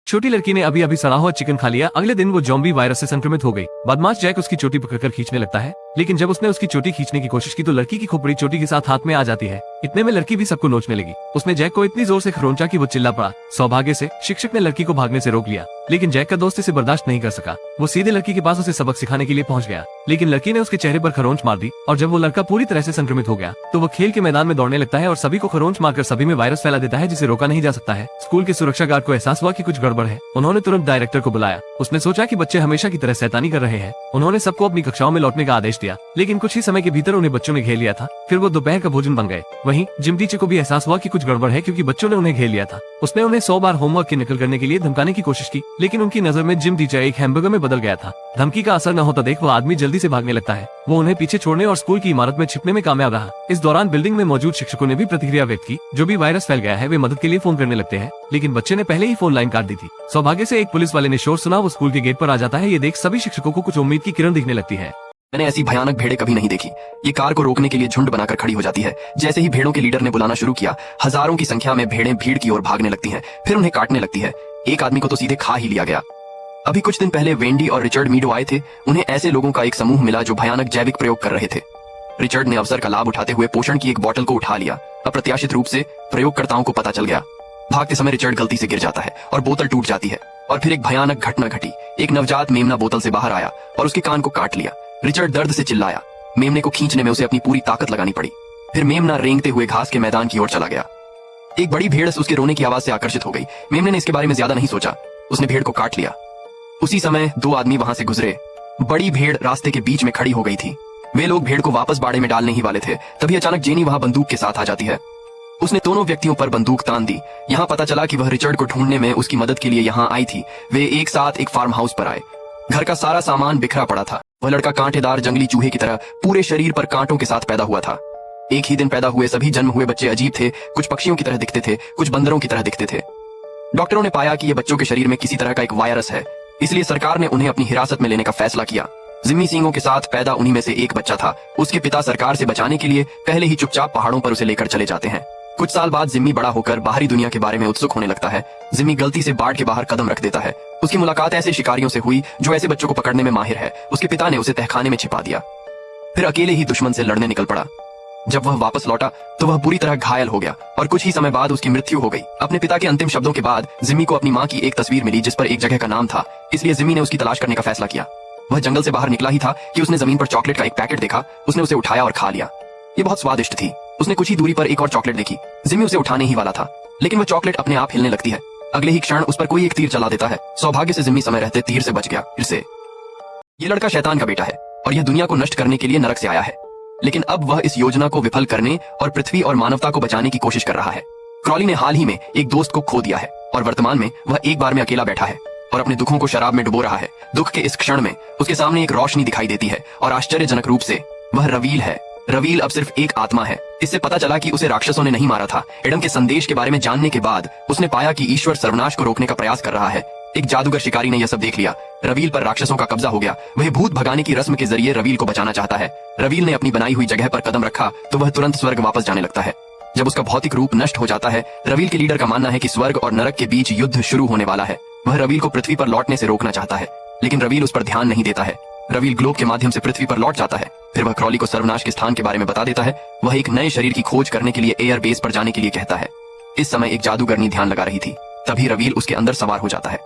छोटी लड़की ने अभी अभी सड़ा हुआ चिकन खा लिया। अगले दिन वो ज़ॉम्बी वायरस से संक्रमित हो गई। बदमाश जैक उसकी चोटी पकड़कर खींचने लगता है, लेकिन जब उसने उसकी चोटी खींचने की कोशिश की तो लड़की की खोपड़ी चोटी के साथ हाथ में आ जाती है। इतने में लड़की भी सबको नोचने लगी। उसने जैक को इतनी जोर से खरोंचा कि वो चिल्ला पड़ा। सौभाग्य से शिक्षक ने लड़की को भागने से रोक लिया, लेकिन जैक का दोस्त इसे बर्दाश्त नहीं कर सका। वो सीधे लड़की के पास उसे सबक सिखाने के लिए पहुंच गया, लेकिन लड़की ने उसके चेहरे पर खरोंच मार दी और जब वो लड़का पूरी तरह से संक्रमित हो गया तो वो खेल के मैदान में दौड़ने लगता है और सभी को खरोंच मारकर सभी में वायरस फैला देता है, जिसे रोका नहीं जा सकता है। स्कूल के सुरक्षा गार्ड को एहसास हुआ कि कुछ गड़बड़ है। उन्होंने तुरंत डायरेक्टर को बुलाया। उसने सोचा कि बच्चे हमेशा की तरह शैतानी कर रहे हैं। उन्होंने सबको अपनी कक्षाओं में लौटने का आदेश दिया, लेकिन कुछ ही समय के भीतर उन्हें बच्चों ने घेर लिया था। फिर वो दोपहर का भोजन बन गए। वहीं जिम टीचर को भी एहसास हुआ कि कुछ गड़बड़ है, क्योंकि बच्चों ने उन्हें घेर लिया था। उसने उन्हें 100 बार होमवर्क की नकल करने के लिए धमकाने की कोशिश की, लेकिन उनकी नजर में जिम टीचर एक हैमबर्गर में बदल गया था। धमकी का असर न होता देख वो आदमी जल्दी से भागने लगता है। वो उन्हें पीछे छोड़ने और स्कूल की इमारत में छिपने में कामयाब रहा। इस दौरान बिल्डिंग में मौजूद शिक्षकों ने भी प्रतिक्रिया व्यक्त की। जो भी वायरस फैल गया है वे मदद के लिए फोन करने लगते हैं, लेकिन बच्चे ने पहले ही फोन लाइन काट दी थी। सौभाग्य से एक पुलिस वाले ने शोर सुना। वो स्कूल के गेट पर आ जाता है। ये देख सभी शिक्षकों को कुछ उम्मीद की किरण दिखने लगती है। मैंने ऐसी भयानक भेड़ें कभी नहीं देखी। ये कार को रोकने के लिए झुंड बनाकर खड़ी हो जाती है। जैसे ही भेड़ों के लीडर ने बुलाना शुरू किया, हजारों की संख्या में भेड़ें भीड़ की ओर भागने लगती हैं, फिर उन्हें काटने लगती है। एक आदमी को तो सीधे खा ही लिया गया। अभी कुछ दिन पहले वेंडी और रिचर्ड मीडो आए थे। उन्हें ऐसे लोगों का एक समूह मिला जो भयानक जैविक प्रयोग कर रहे थे। रिचर्ड ने अवसर का लाभ उठाते हुए पोषण की एक बोतल को उठा लिया। अप्रत्याशित रूप से प्रयोगकर्ताओं को पता चल गया। भागते समय रिचर्ड गलती से गिर जाता है और बोतल टूट जाती है। और फिर एक भयानक घटना घटी। एक नवजात मेमना बोतल से बाहर आया और उसके कान को काट लिया। रिचर्ड दर्द से चिल्लाया। मेमने को खींचने में उसे अपनी पूरी ताकत लगानी पड़ी। फिर मेमना रेंगते हुए घास के मैदान की ओर चला गया। एक बड़ी भेड़ उसके रोने की आवाज से आकर्षित हो गई। मेमने ने इसके बारे में ज्यादा नहीं सोचा। उसने भेड़ को काट लिया। उसी समय 2 आदमी वहां से गुजरे। बड़ी भेड़ रास्ते के बीच में खड़ी हो गई थी। वे लोग भेड़ को वापस बाड़े में डालने ही वाले थे, तभी अचानक जेनी वहां बंदूक के साथ आ जाती है। उसने दोनों व्यक्तियों पर बंदूक तान दी। यहाँ पता चला कि वह रिचर्ड को ढूंढने में उसकी मदद के लिए यहाँ आई थी। वे एक साथ एक फार्म हाउस पर आए। घर का सारा सामान बिखरा पड़ा था। वह लड़का कांटेदार जंगली चूहे की तरह पूरे शरीर पर कांटों के साथ पैदा हुआ था। एक ही दिन पैदा हुए सभी जन्म हुए बच्चे अजीब थे। कुछ पक्षियों की तरह दिखते थे, कुछ बंदरों की तरह दिखते थे। डॉक्टरों ने पाया कि ये बच्चों के शरीर में किसी तरह का एक वायरस है, इसलिए सरकार ने उन्हें अपनी हिरासत में लेने का फैसला किया। जिम्मी सींगों के साथ पैदा उन्हीं में से एक बच्चा था। उसके पिता सरकार से बचाने के लिए पहले ही चुपचाप पहाड़ों पर उसे लेकर चले जाते हैं। कुछ साल बाद जिम्मी बड़ा होकर बाहरी दुनिया के बारे में उत्सुक होने लगता है। जिम्मी गलती से बाड़ के बाहर कदम रख देता है। उसकी मुलाकात ऐसे शिकारियों से हुई जो ऐसे बच्चों को पकड़ने में माहिर है। उसके पिता ने उसे तहखाने में छिपा दिया, फिर अकेले ही दुश्मन से लड़ने निकल पड़ा। जब वह वापस लौटा तो वह बुरी तरह घायल हो गया और कुछ ही समय बाद उसकी मृत्यु हो गई। अपने पिता के अंतिम शब्दों के बाद जिम्मी को अपनी माँ की एक तस्वीर मिली जिस पर एक जगह का नाम था, इसलिए जिम्मी ने उसकी तलाश करने का फैसला किया। वह जंगल से बाहर निकला ही था कि उसने जमीन पर चॉकलेट का एक पैकेट देखा। उसने उसे उठाया और खा लिया। ये बहुत स्वादिष्ट थी। उसने कुछ ही दूरी पर एक और चॉकलेट देखी। जिम्मी उसे उठाने ही वाला था, लेकिन वह चॉकलेट अपने आप हिलने लगती है। अगले ही क्षण उस पर कोई एक तीर चला देता है। सौभाग्य से जिम्मी समय रहते तीर से बच गया। फिर से ये लड़का शैतान का बेटा है और यह दुनिया को नष्ट करने के लिए नरक से आया है, लेकिन अब वह इस योजना को विफल करने और पृथ्वी और मानवता को बचाने की कोशिश कर रहा है। क्रॉली ने हाल ही में एक दोस्त को खो दिया है और वर्तमान में वह एक बार में अकेला बैठा है और अपने दुखों को शराब में डुबो रहा है। दुख के इस क्षण में उसके सामने एक रोशनी दिखाई देती है और आश्चर्यजनक रूप से वह रवील है। रवील अब सिर्फ एक आत्मा है। इससे पता चला कि उसे राक्षसों ने नहीं मारा था। एडम के संदेश के बारे में जानने के बाद उसने पाया कि ईश्वर सर्वनाश को रोकने का प्रयास कर रहा है। एक जादूगर शिकारी ने यह सब देख लिया। रवील पर राक्षसों का कब्जा हो गया। वह भूत भगाने की रस्म के जरिए रवील को बचाना चाहता है। रवील ने अपनी बनाई हुई जगह पर कदम रखा तो वह तुरंत स्वर्ग वापस जाने लगता है। जब उसका भौतिक रूप नष्ट हो जाता है, रवील के लीडर का मानना है कि स्वर्ग और नरक के बीच युद्ध शुरू होने वाला है। वह रवील को पृथ्वी पर लौटने से रोकना चाहता है, लेकिन रवील उस पर ध्यान नहीं देता है। रवील ग्लोब के माध्यम से पृथ्वी पर लौट जाता है। फिर वह क्रॉली को सर्वनाश के स्थान के बारे में बता देता है। वह एक नए शरीर की खोज करने के लिए एयर बेस पर जाने के लिए कहता है। इस समय एक जादूगरनी ध्यान लगा रही थी, तभी रवील उसके अंदर सवार हो जाता है।